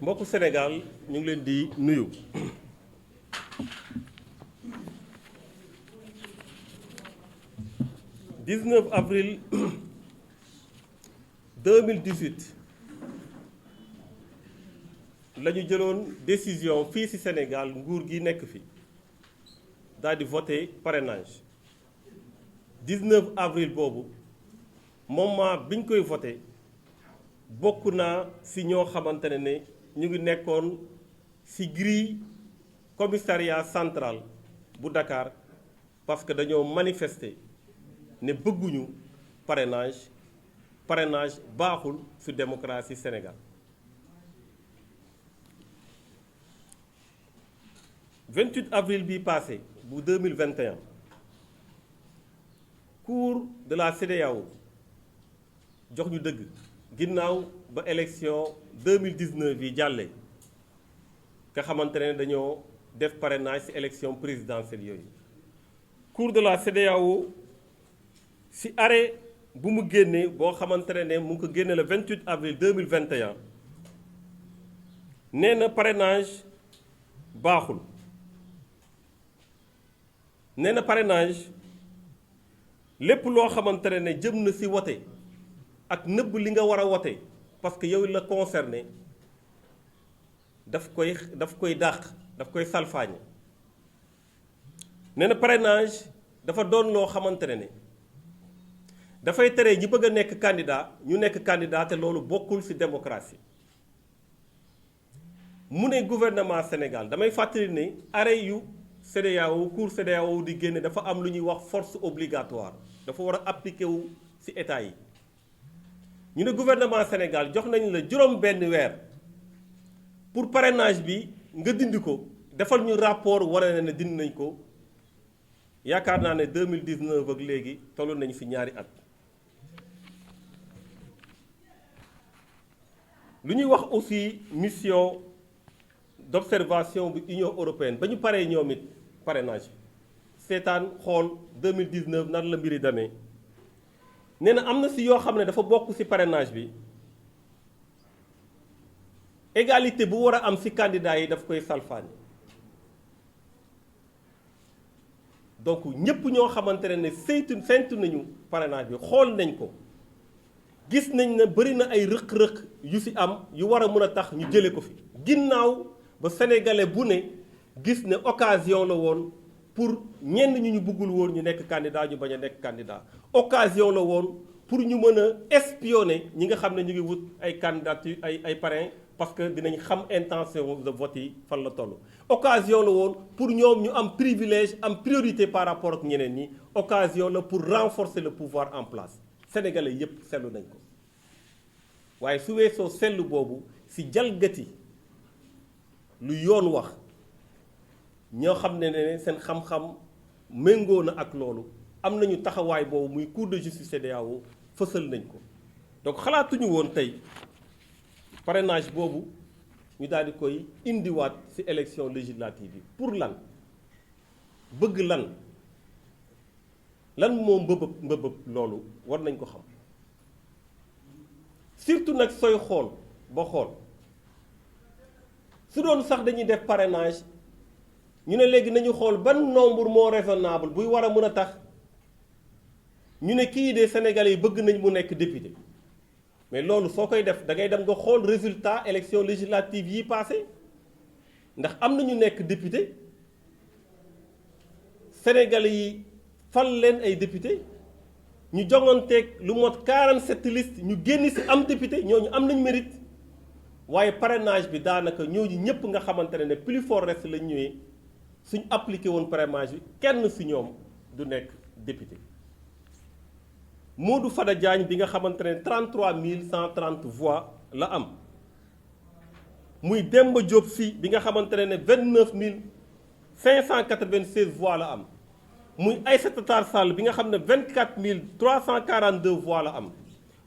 mbokku Sénégal ñu ngi leen di nuyu. « 19 avril 2018 la ñu jëloon décision fii ci Sénégal nguur gi nekk fi daal di voté parrainage 19 avril boobu moment biñ koy voté bokk naa ci ñoo xamante ne ñu ngi nekkoon ci grille commissariat central bu Dakar parce que dañoo manifester ne bëgguñu parrainage baaxul ci démocratie Sénégal. 28 avril bi passé bu 2021 cour de la CEDEAO jox ñu dëgg ginnaaw ba élection 2019 yi jàllee nga xamante ne dañoo def parrainage ci élection présidentielle yooyu. cour de la CEDEAO ci arrêt bu mu génnee boo xamante ne mu ngi ko génne le 28 avril 2021 nee na parrainage baaxul. nee na parrainage lépp loo xamante ne jëm na ci wote ak nëbb li nga war a wote parce que yow la concerné daf koy dàq daf koy salfaañe. nee na parrainage dafa doon loo xamante ne dafay tere ñi bëgg a nekk candidat ñu nekk candidat te loolu bokkul ci démocratie. mu ne gouvernement Sénégal damay fàttali ne arrêt yu CEDEAO cour CEDEAO di génne dafa am lu ñuy wax force obligatoire dafa war a appliqué wu ci état yi. ñu ne gouvernement Sénégal jox nañ la juróom benn weer pour parrainage bi nga dindi ko defal ñu rapport wane na ne dindi nañ ko yaakaar naa ne 2019 ak léegi tollu nañ ci ñaari at. lu ñuy wax aussi mission d'observation bu Union européenne ba ñu paree ñoom it parrainage seetaan xool 2019 nan la mbiri demee nee na am na ci yoo xam ne dafa bokk ci parrainage bi égalité bu war a am ci candidat yi daf koy salfaañe. donc ñépp ñoo xamante ne saytu nañu parrainage bi xool nañ ko gis nañ ne bari na ay rëq-rëq yu ci am yu war a mën a tax ñu jële ko fi ginnaaw ba sénégalais bu ne gis ne occasion la woon pour ñenn ñu bëggul woon ñu nekk candidat ñu bañ a nekk candidat occasion la woon pour ñu mën a espionner ñi nga xam ne ñu ngi wut ay candidature ay parrain parce que dinañ xam intention de vote yi fan la toll. occasion la woon pour ñoom ñu am privilège am priorité par rapport ak ñeneen ñi occasion la pour renforcer le pouvoir en place sénégalais yépp seetlu nañ ko waaye su weesoo seetlu boobu ci jalgati lu yoon wax ñoo xam ne seen xam-xam méngoo na ak loolu am nañu taxawaay boobu muy cour de justice CEDEAO fësal nañ ko. donc xalaatuñu woon tey parrainage boobu ñu daal di koy indiwaat ci élection législative yi pour lan bëgg lan moo mbëbëb loolu war nañ ko xam surtout nag sooy xool ba xool su doon sax dañuy def parrainage ñu ne léegi nañu xool ban nombre moo raisonnable buy war a mën a tax ñu ne kii de Sénégalais yi bëgg nañ mu nekk député mais loolu soo koy def da ngay dem nga xool résultat élection législative yi passé ndax am na ñu nekk député Sénégalais yi fal leen ay député ñu jonganteeg lu mot 47 listes ñu génn ci am député ñooñu am nañ mérite waaye parrainage bi daanaka ñooñu ñëpp nga xamante ne plus fort reste lañ ñëwee suñ appliqué woon parrainage bi kenn ci ñoom du nekk député. Modou Fada Diagne bi nga xamante ne 33 130 voix la am muy Demba Diop Sy bi nga xamante ne 29 596 voix la am. muy Aïssata Tall Sall bi nga xam ne 24 342 voix la am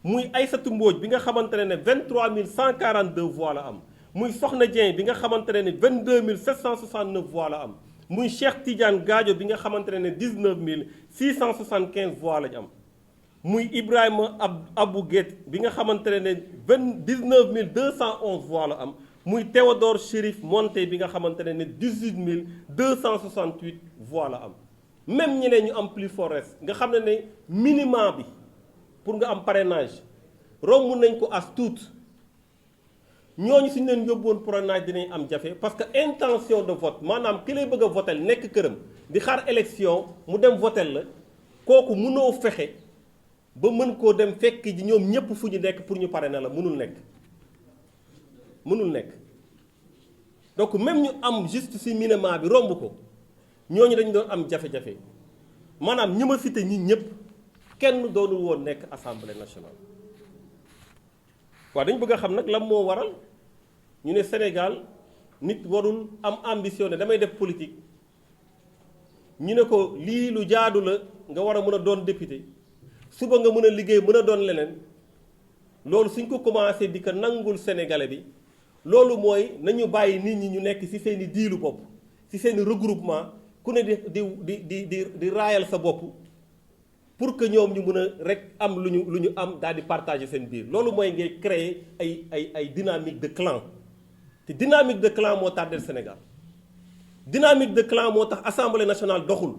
muy Aïssatou Mbodj bi nga xamante ne 23 142 voix la am muy Soxna Dieng bi nga xamante ne 22 769 voix la am muy Cheikh Tidiane Gadio bi nga xamante ne 19 675 voix lañ am muy Ibrahima Abou Guèye bi nga xamante ne 19 211 voix la am muy Théodore Chérif Monté bi nga xamante ne 18 268 voix la am même ñeneen ñu am plus fort reste nga xam ne minimum bi pour nga am parrainage romb nañ ko as tuut ñooñu suñu leen yóbbuwoon parrainage dinañ am jafe parce que intention de vote maanaam ki lay bëgg a votel nekk këram di xaar élection mu dem votel la kooku mënoo fexe ba mën koo dem fekk ji ñoom ñëpp fu ñu nekk pour ñu parrainer la mënul nekk donc même ñu am juste ci minimum bi romb ko ñooñu dañu doon am jafe-jafe maanaam ñi ma cité ñi ñëpp kenn doonul woon nekk assemblée nationale. waaw dañu bëgg a xam nag lan moo waral ñu ne Sénégal nit warul am ambition ne damay def politique ñu ne ko lii lu jaadu la nga war a mën a doon député suba nga mën a liggéey mën a doon leneen loolu suñ ko commencé di ko nangul sénégalais bi loolu mooy nañu bàyyi nit ñi ñu nekk ci seeni diilu bopp ci seeni regroupement ku ne di raayal sa bopp pour que ñoom ñu mën a rek am lu ñu am daal di partager seen biir loolu mooy ngay créer ay dynamique de clan te dynamique de clan moo tardé Sénégal dynamique de clan moo tax assemblée nationale doxul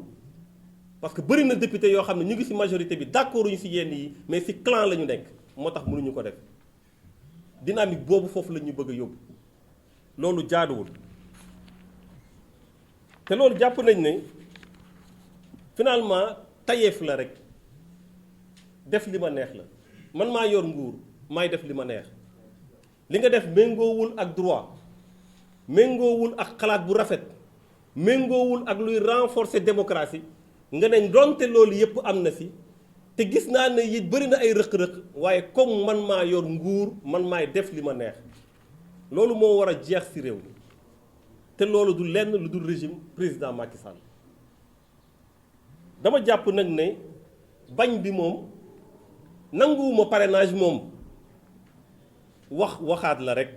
parce que bëri na député yoo xam ne ñu ngi ci majorité bi d'accord ñu ci yenn yi mais ci clan la ñu nekk moo tax mënuñu ko def dynamique boobu foofu la ñu bëgg a yóbbu loolu jaaduwul te loolu jàpp nañ ne finalement tayeef la rek def li ma neex la man maa yor nguur maay def li ma neex li nga def méngoowul ak droit méngoowul ak xalaat bu rafet méngoowul ak luy renforcer démocratie nga ne donte loolu yépp am na ci te gis naa ne it bëri na ay rëq-rëq waaye comme man maa yor nguur man maay def li ma neex loolu moo war a jeex ci réew mi te loolu du lenn lu dul régime président Macky Sall dama jàpp nag ne bañ bi moom nanguwuma parrainage moom waxaat la rek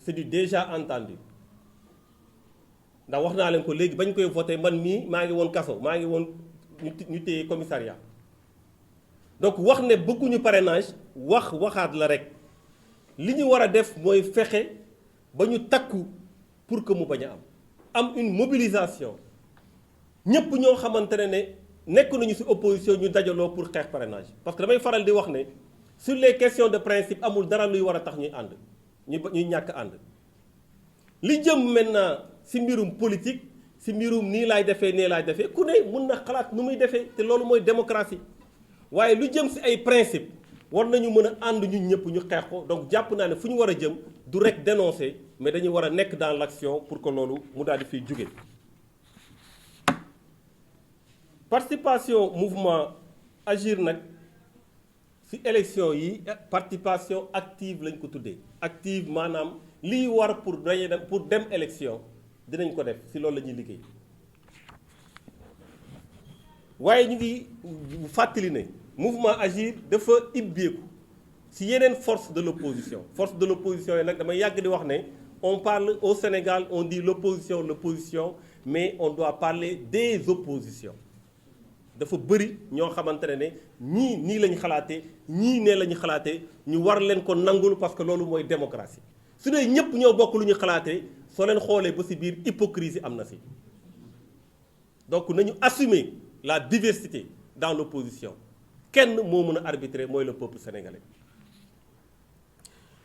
c'est du déjà entendu ndax wax naa leen ko léegi bañ koy voté man mii maa ngi woon kaso maa ngi woon ñu téye commissariat donc wax ne bëgguñu parrainage waxaat la rek li ñu war a def mooy fexe ba ñu takku pour que mu bañ a am une mobilisation ñépp ñoo xamante ne nekk nañu ci opposition ñu dajaloo pour xeex parrainage parce que damay faral di wax ne sur les questions de principe amul dara luy war a tax ñuy ànd ñuy ñàkk ànd li jëm maintenant ci mbirum politique ci mbirum nii laay defee nee laay defee ku ne mun na xalaat nu muy defee te loolu mooy démocratie waaye lu jëm ci ay principe war nañu mën a ànd ñun ñëpp ñu xeex ko donc jàpp naa ne fu ñu war a jëm du rek dénoncer mais dañuy war a nekk dans l'action pour que loolu mu daal di fiy jóge participation mouvement Agir nag ci élection yi participation active lañ ko tuddee active maanaam liy war pour dem élection dinañ ko def ci loolu la ñuy liggéey waaye ñu ngi fàttali ne mouvement Agir dafa ibbeeku ci yeneen force de l'opposition yi nag damay yàgg di wax ne on parle au Sénégal on dit l'opposition mais on doit parler des oppositions dafa bëri ñoo xamante ne ñii nii la ñu xalaatee ñii nee la ñu xalaatee ñu war leen ko nangul parce que loolu mooy démocratie su dee ñëpp ñoo bokk lu ñu xalaatee soo leen xoolee ba ci biir hypocrisie am na ci donc nañu assumer la diversité dans l'opposition kenn moo mën a arbitrer mooy le peuple sénégalais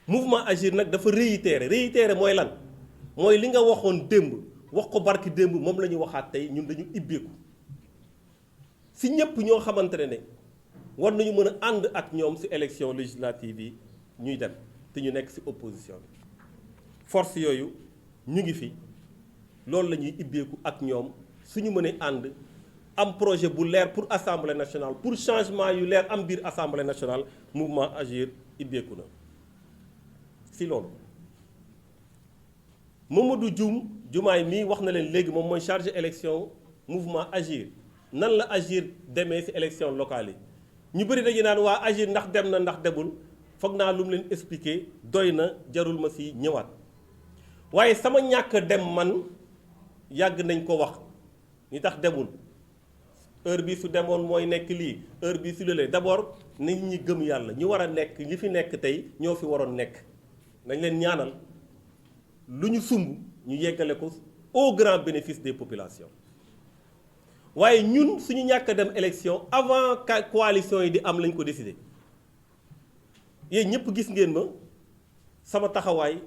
mouvement Agir nag dafa réitérer mooy lan mooy li nga waxoon démb wax ko barki démb moom la ñu waxaat tey ñun dañu ibbeeku ci ñëpp ñoo xamante ne war nañu mën a ànd ak ñoom ci élection législative yi ñuy dem te ñu nekk ci opposition bi force yooyu ñu ngi fi loolu la ñuy ibbeeku ak ñoom suñu mënee ànd am projet bu leer pour assemblée nationale pour changement yu leer am biir assemblée nationale mouvement Agir ibbeeku na ci loolu. Mamadou Diomaye mii wax na leen léegi moom mooy chargé élection mouvement Agir nan la Agir demee ci élection locale yi ñu bëri dañu naan waa Agir ndax dem na ndax demul foog naa lu mu leen expliquer doy na jarul ma si ñëwaat waaye sama ñàkk dem man yàgg nañ ko wax ni tax demul heure bi su demoon mooy nekk lii heure bi su lëlee d'abord nit ñi gëm yàlla ñi war a nekk ñi fi nekk tey ñoo fi waroon nekk nañ leen ñaanal lu ñu sumb ñu yeggale ko au grand bénéfice des populations waaye ñun suñu ñàkk a dem élection avant coalition yi di am lañ ko décidé yéen ñëpp gis ngeen ma sama taxawaay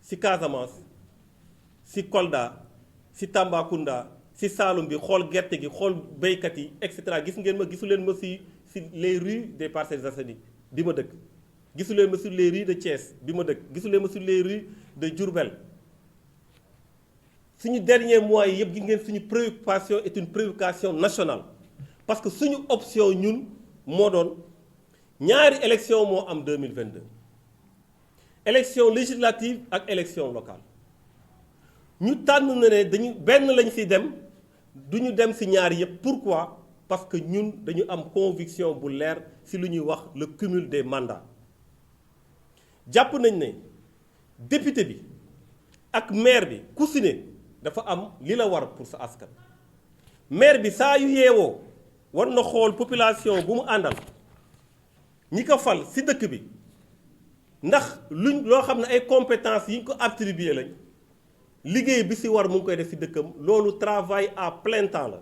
ci Casamance ci Kolda ci Tambacounda ci Saloum bi xool gerte gi xool béykat yi et cetera gis ngeen ma gisu leen ma ci les rues des Parcelles Assainies bi ma dëkk gisu leen ma sur les rues de Thiès bi ma dëkk gisu leen ma sur les rues de Diourbel suñu dernier mois yi yëpp gis ngeen suñu préoccupation est une préoccupation nationale parce que suñu option ñun moo doon ñaari élection moo am 2022 élection législative ak élection locale ñu tànn na ne dañu benn lañ ci dem duñu dem ci ñaari yëpp pourquoi parce que ñun dañu am conviction bu leer ci lu ñuy wax le cumul des mandats jàpp nañ ne député bi ak maire bi ku ci ne dafa am li la war pour sa askan maire bi saa yu yeewoo war na xool population bu mu àndal ñi ko fal ci dëkk bi ndax luñ loo xam ne ay compétences yi ñu ko attribué lañ liggéey bi ci war mu ngi koy def ci dëkkam loolu travail à plein temps la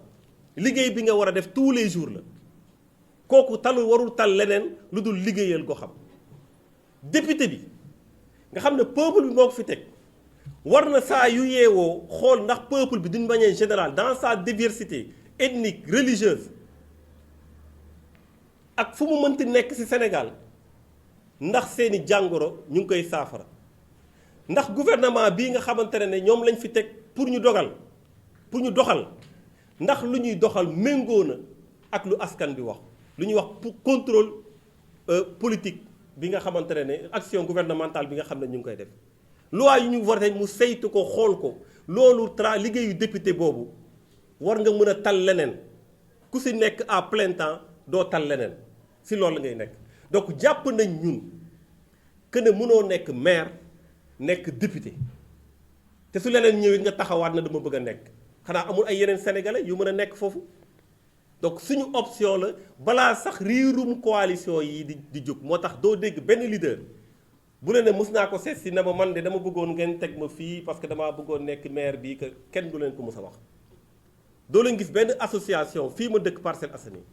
liggéey bi nga war a def tous les jours la kooku talul warul tal leneen lu dul liggéeyal ko xam député bi nga xam ne peuple bi moo ko fi teg war na saa yu yeewoo xool ndax peuple bi d'une manière générale dans sa diversité ethnique religieuse ak fu mu mënti nekk ci Sénégal ndax seeni jàngoro ñu ngi koy saafara ndax gouvernement bii nga xamante ne ñoom lañ fi teg pour ñu doxal ndax lu ñuy doxal méngoo na ak lu askan bi wax lu ñuy wax pour contrôle politique bi nga xamante ne action gouvernementale bi nga xam ne ñu ngi koy def loi yu ñu voté mu saytu ko xool ko loolu liggéeyu député boobu war nga mën a tal leneen ku ci nekk à plein temps doo tal leneen ci loolu ngay nekk donc jàpp nañ ñun que ne mënoo nekk maire nekk député te su leneen ñëwee nga taxawaat na dama bëgg a nekk xanaa amul ay yeneen sénégalais yu mën a nekk foofu donc suñu option la balaa sax riirum coalition yi di jóg moo tax doo dégg benn leader bu leen ne mës naa ko seet si ne ma man de dama bëggoon ngeen teg ma fii parce que damaa bëggoon nekk maire bii que kenn du leen ko mës a wax doo leen gis benn association fii ma dëkk Parcelles Assainies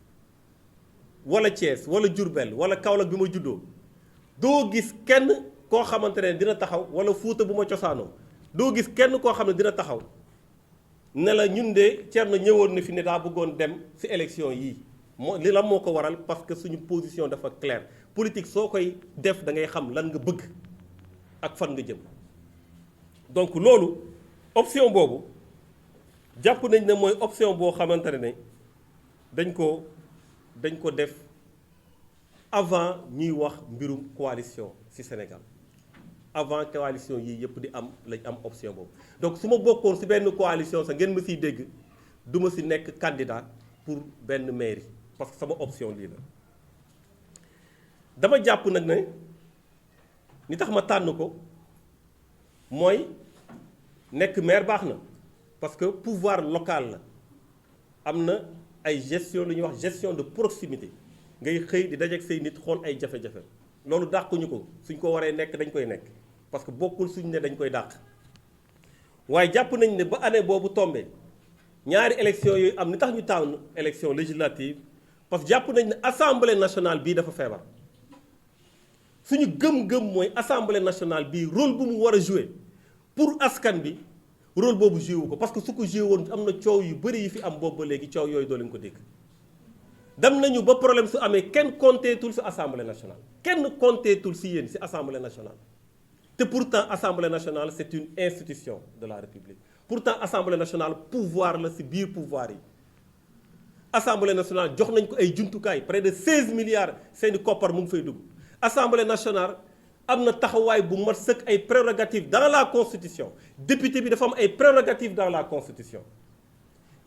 wala Thiès wala Diourbel wala Kaolack bi ma juddoo doo gis kenn koo xamante ne dina taxaw wala Fuuta bu ma cosaanoo doo gis kenn koo xam ne dina taxaw ne la ñun de Thierno ñëwoon na fi ne daa bëggoon dem ci élection yii li la moo ko waral parce que suñu position dafa claire politique soo koy def da ngay xam lan nga bëgg ak fan nga jëm donc loolu option boobu jàpp nañ ne mooy option boo xamante ne dañ ko def avant ñuy wax mbirum coalition ci Sénégal avant coalition yii yëpp di am lañ am option boobu donc su ma bokkoon ci benn coalition sax ngeen ma ciy dégg du ma ci nekk candidat pour benn mairie parce que sama option lii la dama jàpp nag ne ni tax ma tànn ko mooy nekk maire baax na parce que pouvoir local la am na ay gestion lu ñuy wax gestion de proximité ngay xëy di dajeek say nit xool ay jafe-jafe loolu dàquñu ko suñ ko waree nekk dañ koy nekk parce que bokkul suñ ne dañ koy dàq waaye jàpp nañ ne ba année boobu tombé ñaari élection yooyu am ni tax ñu tànn élection législative parce que jàpp nañ ne assemblée nationale bii dafa feebar suñu gëm-gëm mooy assemblée nationale bii rôle bu mu war a jouer pour askan bi rôle boobu joué wu ko parce que su ko joué woon am na coow yu bëri yi fi am boobu ba léegi coow yooyu doo leen ko dégg dem nañu ba problème su amee kenn compteetul si assemblée nationale kenn compteetul si yéen si assemblée nationale te pourtant assemblée nationale c'est une institution de la république pourtant assemblée nationale pouvoir la si biir pouvoir yi assemblée nationale jox nañ ko ay jumtukaay près de 16 milliards seeni koppar mu ngi fay dugg assemblée nationale am na taxawaay bu mat sëkk ay prérogatives dans la constitution député bi dafa am ay prérogatives dans la constitution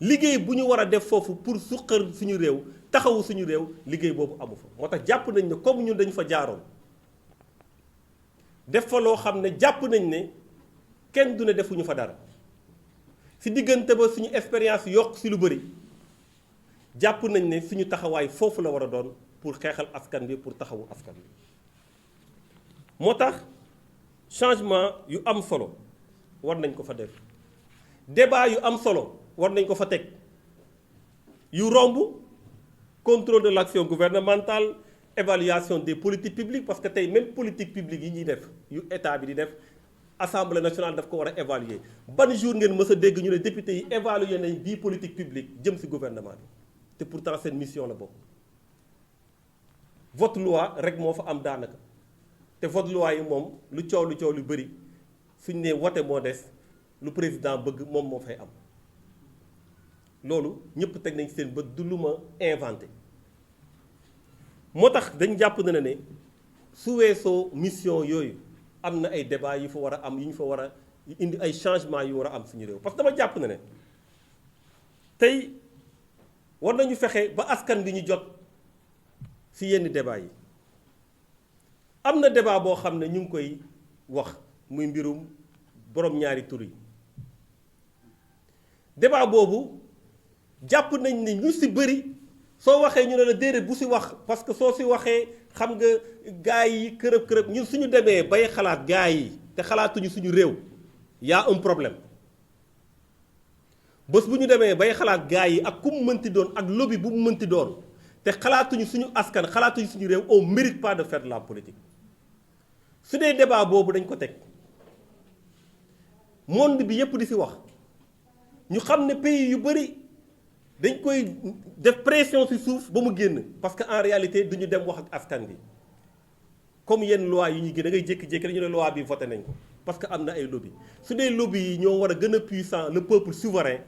liggéey bu ñu war a def foofu pour suqal suñu réew taxawu suñu réew liggéey boobu amu fa. moo tax jàpp nañ ne comme ñun dañu fa jaaroon def fa loo xam ne jàpp nañ ne kenn du ne defuñu fa dara si diggante ba suñu expérience yokk si lu bëri jàpp nañ ne suñu taxawaay foofu la war a doon pour xeexal askan bi pour taxawu askan bi. moo tax changement yu am solo war nañ ko fa def débat yu am solo war nañ ko fa teg yu romb contrôle de l'action gouvernementale, évaluation des politiques publiques, parce que tey même politique publique yi ñuy def yu état bi di def assemblée nationale daf ko war a évaluer. ban jour ngeen mës a dégg ñu ne député yi évaluer nañ bii politique publique jëm ci gouvernement bi te pourtant seen mission la bokk. vote loi rek moo fa am daanaka te vote loi yi moom lu coow lu bëri suñ ne wote moo des lu président bëgg moom moo fay am. loolu ñëpp teg nañ seen bët du lu ma inventé moo tax dañ jàpp na ne su weesoo mission yooyu am na ay débat yu fa war a am yu ñu fa war a indi ay changement yu war a am suñu réew. parce que dama jàpp na ne tey war nañu fexe ba askan bi ñu jot ci yenn débat yi. am na débat boo xam ne ñu ngi koy wax muy mbirum borom ñaari tur yi débat boobu. jàpp nañ ni ñu ci bëri soo waxee ñu ne la déedéet bu ci wax parce que soo ci waxee xam nga gars yi kërëb ñun suñu demee bay xalaat gars yi te xalaatuñu suñu réew y a un problème bés bu ñu demee bay xalaat gars yi ak ku mu mënti doon ak lobby bu mu mënti doon te xalaatuñu suñu askan xalaatuñu suñu réew on mérite pas de faire de la politique. su dee débat boobu dañ ko teg monde bi yépp di ci wax ñu xam ne pays yu bëri. dañ koy def pression ci suuf ba mu génn parce que en réalité duñu dem wax ak askan bi comme yenn loi yi ñuy gën da ngay jékki-jékki dañu ne loi bi voté nañ ko parce que am na ay lobby su dee lobby yi ñoo war a gën a puissant le peuple souverain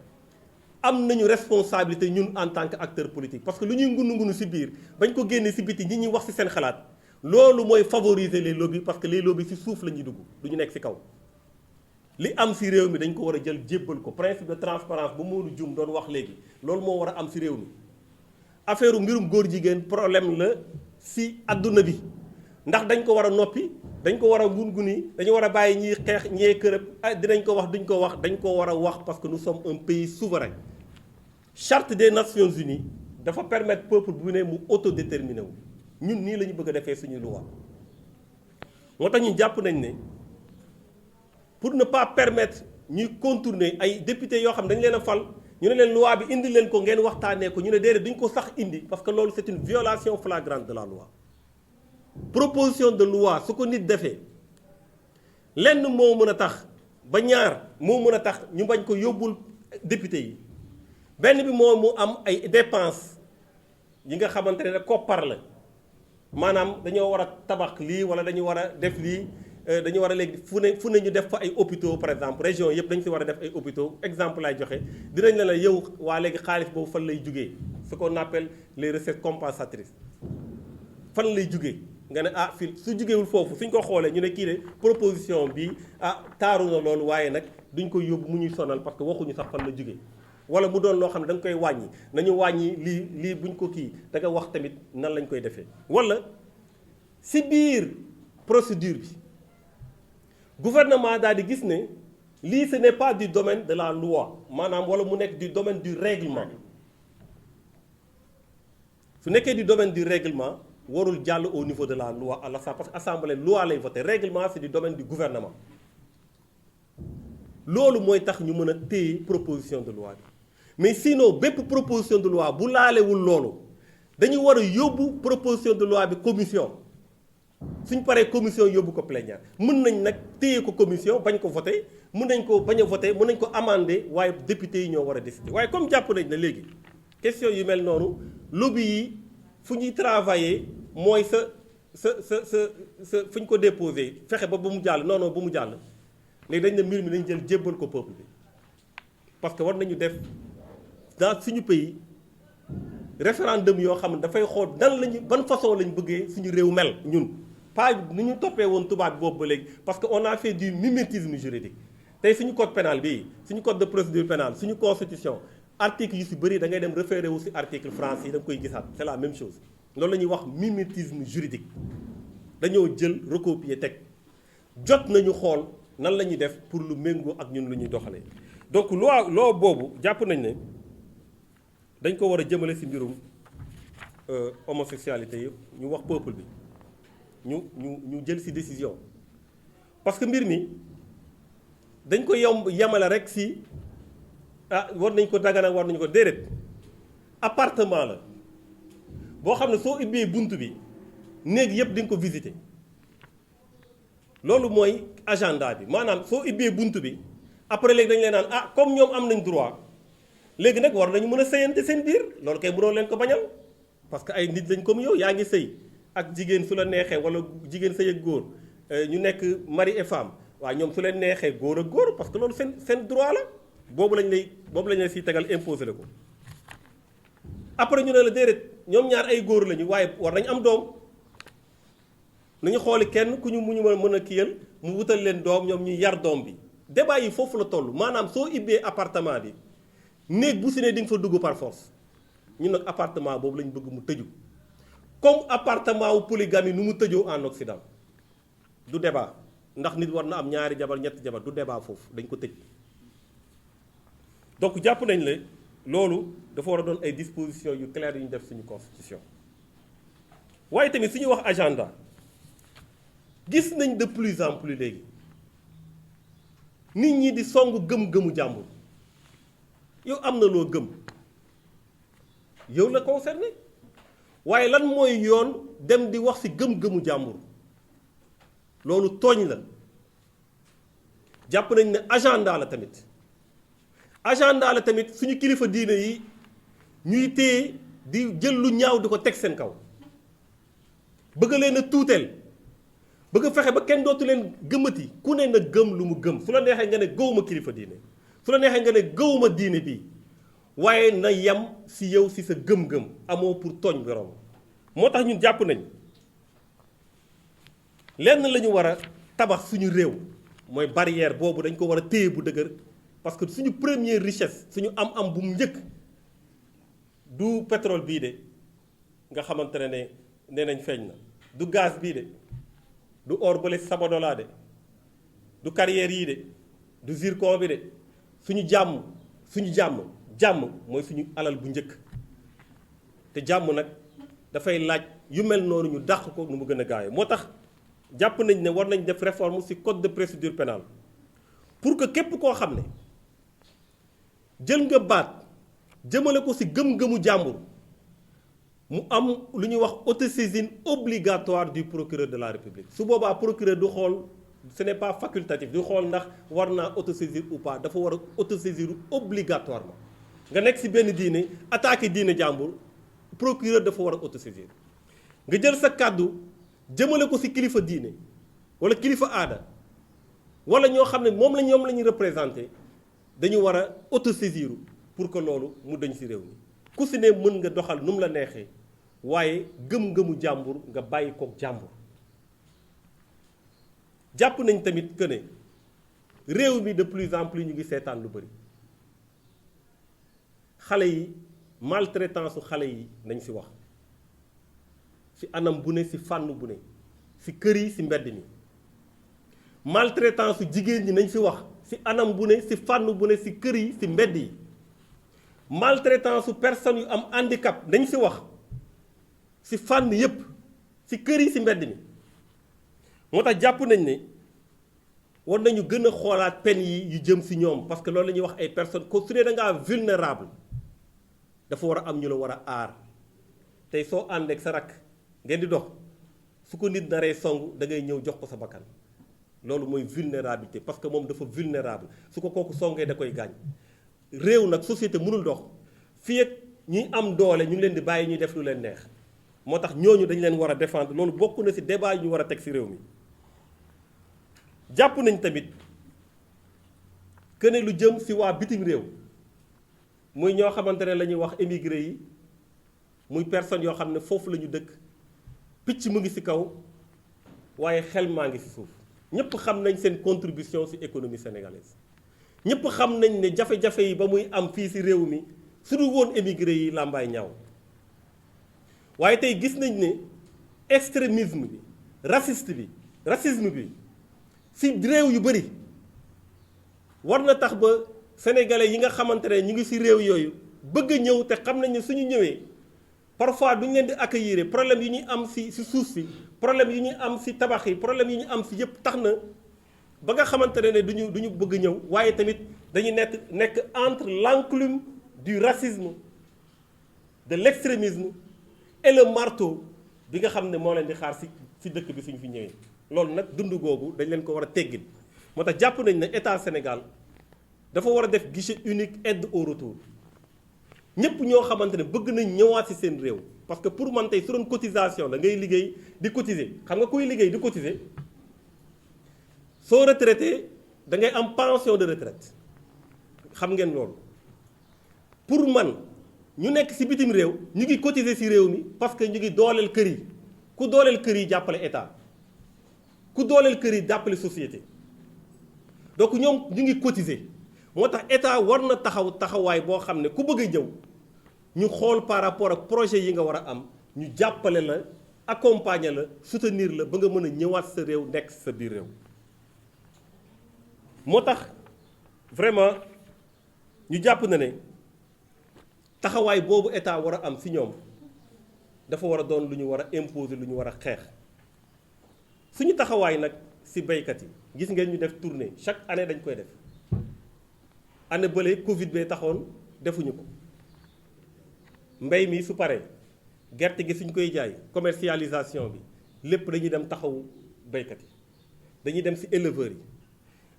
am nañu responsabilité ñun en tant que acteur politique parce que lu ñuy ngunu ci biir bañ ko génne ci biti ñi ñuy wax ci seen xalaat loolu mooy favoriser les lobbies parce que les lobbies ci suuf la ñuy dugg du ñu nekk ci kaw. li am ci réew mi dañ ko war a jël jébbal ko principe de transparence bu Modou Dioum doon wax léegi loolu moo war a am ci réew mi affaire mbirum góor jigéen problème la ci àdduna bi ndax dañ ko war a noppi dañ ko war a nguni dañu war a bàyyi ñiy xeex ñee kërëb dinañ ko wax duñ ko wax dañ ko war a wax parce que nous sommes un pays souverain. Charte des Nations Unies dafa permettre peuple bu ne mu autodéterminer wu ñun nii la ñu bëgg a defee suñu loi moo tax ñu jàpp nañ ne. pour ne pas permettre ñuy contourner ay députés yoo xam ne dañu leen a fal ñu ne leen loi bi indi leen ko ngeen waxtaanee ko ñu ne déedéet duñ ko sax indi parce que loolu c'est une violation flagrante de la loi. proposition de loi su ko nit defee lenn moo mën a tax ba ñaar moo mën a tax ñu bañ ko yóbbul député yi benn bi moo mu am ay dépenses yi nga xamante ne koppar la maanaam dañoo war a tabax lii wala dañu war a def lii. dañu war a léegi fu ne ñu def fa ay hôpitaux par exemple région yëpp dañu si war a def ay hôpitaux exemple laay joxe dinañ la yow waa léegi xaalis boobu fan lay jugee ce qu'on appelle les recettes compensatrices fan lay jugee nga ne fii su jugeewul foofu suñ ko xoolee ñu ne kii de proposition bi taaru na loolu waaye nag duñ ko yóbbu mu ñuy sonal parce que waxuñu sax fan la jugee wala mu doon loo xam ne da nga koy wàññi nañu wàññi lii buñ ko kii da nga wax tamit nan lañ koy defee wala si biir procédure bi. gouvernement daal di gis ne lii ce n'est pas du domaine de la loi maanaam wala mu nekk du domaine du règlement su nekkee du domaine du règlement warul jàll au niveau de la loi à l'Assemblée parce que assemblée loi lay voter règlement c'est du domaine du gouvernement loolu mooy tax ñu mën a téye proposition de loi bi mais sinon bépp proposition de loi bu laalewul loolu dañu war a yóbbu proposition de loi bi commission suñ paree commission yóbbu ko plénière mën nañ nag téye ko commission bañ ko voté mën nañ ko bañ a voté mën nañ ko amendé waaye député yi ñoo war a décider waaye comme jàpp nañ ne léegi question yu mel noonu lobby yi fu ñuy travailler mooy sa fu ñu ko déposé fexe ba mu jàll non ba mu jàll léegi dañ ne mbir mi dañ jël jébbal ko peuple bi parce que war nañu def dans suñu pays référendum yoo xam ne dafay xool nan lañu ban façon lañ bëggee suñu réew mel ñun pas ni ñu toppee woon tubaab bi boobu ba léegi parce que on a fait du mimétisme juridique tey suñu code pénal bii suñu code de procédure pénale suñu constitution article yu si bëri da ngay dem référé wu si article français yi da nga koy gisaat c'est la même chose loolu la ñuy wax mimétisme juridique dañoo jël recopier teg jot nañu xool nan la ñuy def pour lu méngoo ak ñun lu ñuy doxalee donc loi boobu jàpp nañ ne dañ ko war a jëmale si mbirum homosexualité yi ñu wax peuple bi ñu jël si décision parce que mbir mi dañ ko yemale rek si war nañ ko dagana war nañu ko déedéet appartement la boo xam ne soo ubbee bunt bi néeg yëpp di nga ko visiter loolu mooy agenda bi maanaam soo ubbee bunt bi après léegi dañu leen naan comme ñoom am nañ droit léegi nag war nañu mën a sëyante seen biir loolu kay mënoo leen ko bañal parce que ay nit lañ comme yow yaa ngi sëy ak jigéen su la neexee wala jigéen sëy ak góor ñu nekk mari et femme waaw ñoom su leen neexee góor ak góor parce que loolu seen droit la boobu lañ lay siy tegal imposé la ko après ñu ne la déedéet ñoom ñaar ay góor lañu waaye war nañ am doom nañu xooli kenn ku ñu mën a kiyal mu wutal leen doom ñoom ñuy yar doom bi débat yi foofu la toll maanaam soo ibbee appartement bi néeg bu si ne di nga fa dugg par force ñun nag appartement boobu lañ bëgg mu tëju comme appartement wu polygamie nu mu tëjoo en Occident du débat ndax nit war na am ñaari jabar ñetti jabar du débat foofu dañ ko tëj donc jàpp nañ le loolu dafa war a doon ay dispositions yu claires yu ñu def suñu constitution waaye tamit suñu wax agenda gis nañ de plus en plus léegi nit ñi di song gëm-gëmu jàmbur yow am na loo gëm yow la concerné waaye lan mooy yoon dem di wax ci gëm-gëmu jàmbur loolu tooñ la jàpp nañ ne agenda la tamit suñu kilifa diine yi ñuy téye di jël lu ñaaw di ko teg seen kaw bëgg leen a tuuteel bëgg fexe ba kenn dootu leen gëmati ku ne na gëm lu mu gëm su la neexee nga ne gëwuma kilifa diine su la neexee nga ne gëwuma diine bi waaye na yem si yow si sa gëm-gëm amoo pour tooñ borom moo tax ñun jàpp nañ lenn la ñu war a tabax suñu réew mooy barrière boobu dañ ko war a téye bu dëgër parce que suñu première richesse suñu am-am bu mu njëkk du pétrole bii de nga xamante ne nee nañ feeñ na du gaz bii de du or bële Sabodala de du carrière yii de du zircon bi de suñu jàmm mooy suñu alal bu njëkk te jàmm nag dafay laaj yu mel noonu ñu dàq ko nu mu gën a gaawee moo tax jàpp nañ ne war nañ def réforme ci code de procédure pénale pour que képp koo xam ne jël nga baat jëmale ko ci gëm-gëmu jàmbur mu am lu ñuy wax autosaisine obligatoire du procureur de la République su boobaa procureur du xool ce n'est pas facultatif du xool ndax war naa autosaisir ou pas dafa war a autosaisir obligatoirement nga nekk ci benn diine attaqué diine jàmbur procureur dafa war a autosaisir nga jël sa kàddu jëmale ko ci kilifa diine walla kilifa aada walla ñoo xam ne moom la ñuy représenté dañu war a autosaisir pour que loolu mu dañ ci réew mi ku ci ne mën nga doxal nu mu la neexee waaye gëm-gëmu jàmbur nga bàyyi kook jàmbur jàpp nañ tamit que ne réew mi de plus en plus ñu ngi seetaan lu bari xale yi maltraitance su xale yi nañ ci wax ci anam bu ne ci fànn bu ne ci kër yi ci mbedd mi maltraitance su jigéen ñi nañ ci wax ci anam bu ne ci fànn bu ne ci kër yi ci mbedd yi maltraitance su personnes yu am handicap nañ ci wax ci fànn yépp ci kër yi ci mbedd mi moo tax jàpp nañ ne war nañu gën a xoolaat peine yi yu jëm ci ñoom parce que loolu la ñuy wax ay personnes ko su dee da ngaa vulnérable dafa war a am ñu la war a aar tey soo ànd ak sa rakk ngeen di dox su ko nit naree song da ngay ñëw jox ko sa bakkan loolu mooy vulnérabilité parce que moom dafa vulnérable su ko kooku songee da koy gaañ réew nag société mënul dox fii ak ñi am doole ñu ngi leen di bàyyi ñuy def lu leen neex moo tax ñooñu dañu leen war a défendre loolu bokk na ci débat yu ñu war a teg ci réew mi jàpp nañ tamit que ne lu jëm ci waa bitim réew muy ñoo xamante ne la ñuy wax émigré yi muy personnes yoo xam ne foofu la ñu dëkk picc mu ngi ci kaw waaye xel maa ngi ci suuf ñëpp xam nañ seen contribution ci économie sénégalaise ñëpp xam nañ ne jafe-jafe yi ba muy am fii ci réew mi su dul woon émigré yi làmbaay ñaaw waaye tey gis nañ ne extrémisme bi racisme bi ci réew yu bëri war na tax ba sénégalais yi nga xamante ne ñu ngi ci réew yooyu bëgg a ñëw te xam nañ ne suñu ñëwee parfois duñ leen di accueillir problème yi ñuy am ci suuf si problème yi ñuy am ci tabax yi problème yi ñu am ci yëpp tax na ba nga xamante ne duñu bëgg ñëw waaye tamit dañuy nekk entre l'enclume du racisme de l'extrémisme et le marteau bi nga xam ne moo leen di xaar ci dëkk bi suñu fi ñëwee loolu nag dund googu dañ leen ko war a teggil moo tax jàpp nañ ne état Sénégal dafa war a def guichet unique aide au retour ñëpp ñoo xamante ne bëgg nañ ñëwaat ci seen réew parce que pour man tey su doon cotisation da ngay liggéey di cotiser xam nga kuy liggéey di cotiser soo retraité da ngay am pension de retraite xam ngeen loolu pour man ñu nekk ci bitim réew ñu ngi cotiser ci réew mi parce que ñu ngi dooleel kër yi ku dooleel kër yi jàppale état ku dooleel kër yi jàppale société donc ñoom ñu ngi cotiser moo tax état war na taxawaay boo xam ne ku bëgg a ñëw ñu xool par rapport ak projet yi nga war a am ñu jàppale la accompagner la soutenir la ba nga mën a ñëwaat sa réew nekk sa biir réew moo tax vraiment ñu jàpp na ne taxawaay boobu état war a am ci ñoom dafa war a doon lu ñu war a imposer lu ñu war a xeex suñu taxawaay nag ci baykat yi gis ngeen ñu def tournée chaque année dañ koy def année bële Covid bee taxoon defuñu ko mbay mi su paree gerte gi suñ koy jaay commercialisation bi lépp dañuy dem taxawu baykat yi dañuy dem ci éleveurs yi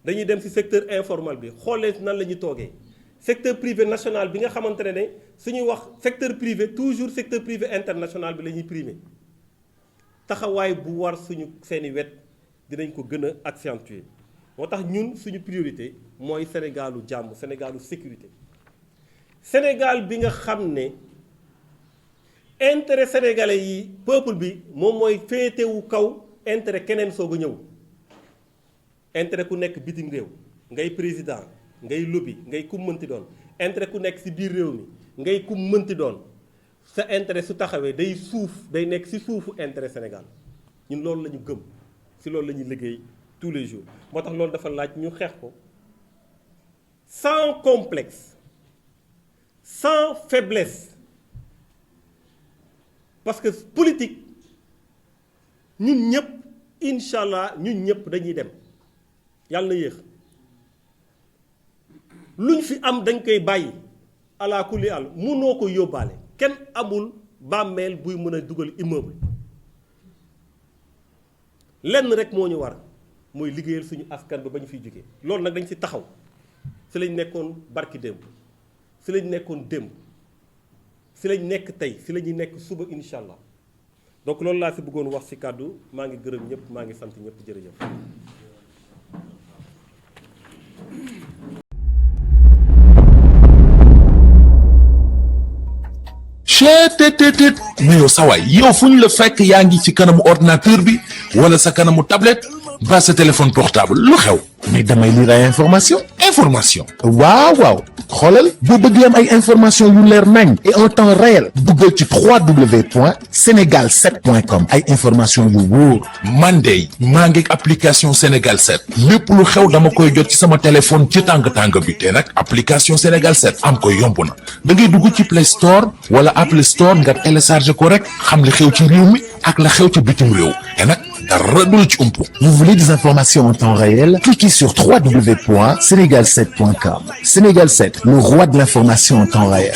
dañuy dem ci secteur informel bi xoolee nan la ñuy toogee secteur privé national bi nga xamante ne suñuy wax secteur privé toujours secteur privé international bi la ñuy primé taxawaay bu war suñu seeni wet dinañ ko gën a accentuer moo tax ñun suñu priorité mooy Sénégalu jàmm Sénégalu sécurité Sénégal bi nga xam ne intérêt sénégalais yi peuple bi moom mooy féetewu kaw intérêt keneen soog a ñëw intérêt ku nekk bitim réew ngay président ngay lobby ngay kum mënti doon intérêt ku nekk ci biir réew mi ngay kum mënti doon sa intérêt su taxawee day nekk ci suufu intérêt Sénégal ñun loolu la ñu gëm ci loolu la ñuy liggéey tous les jours moo tax loolu dafa laaj ñu xeex ko sans complexe sans faiblesse parce que politique ñun ñëpp incha allah ñun ñëpp dañuy dem yàlla na yéex luñ fi am dañ koy bàyyi ala kulli àll mënoo ko yóbbaale kenn amul bàmmeel buy mën a dugal immeuble lenn rek moo ñu war mooy liggéeyal suñu askan ba ñu fiy jógee loolu nag dañ ci taxaw ci lañ nekkoon barki démb ci lañ nekkoon démb ci lañ nekk tey ci la ñuy nekk suba incha allah donc loolu laa ci bëggoon wax ci kàddu maa ngi gërëm ñëpp maa ngi sant ñëpp jërëjëf. cheetetetet mais yow sawaay yow fu ñu la fekk yaa ngi ci kanamu ordinateur bi wala sa kanamu tablette ba sa téléphone portable lu xew mais damay lire ay information waaw xoolal boo bëgg am ay information yu leer nañ et en temps réel duggal ci www.senegal7.com ay information yu wóor man de maa ngi application Sénégal 7 lépp lu xew dama koy jot ci sama téléphone ci tàng bi te nag application Sénégal 7 am ko yomb na da ngay dugg ci Play Store wala Apple Store nga télécharger ko rek xam li xew ci réew mi ak la xew ci bitim réew te nag dara du la ci umpu. Vous voulez des informations en temps réel? Cliquez sur www.senegal7.com. Sénégal 7, le roi de l'information en temps réel.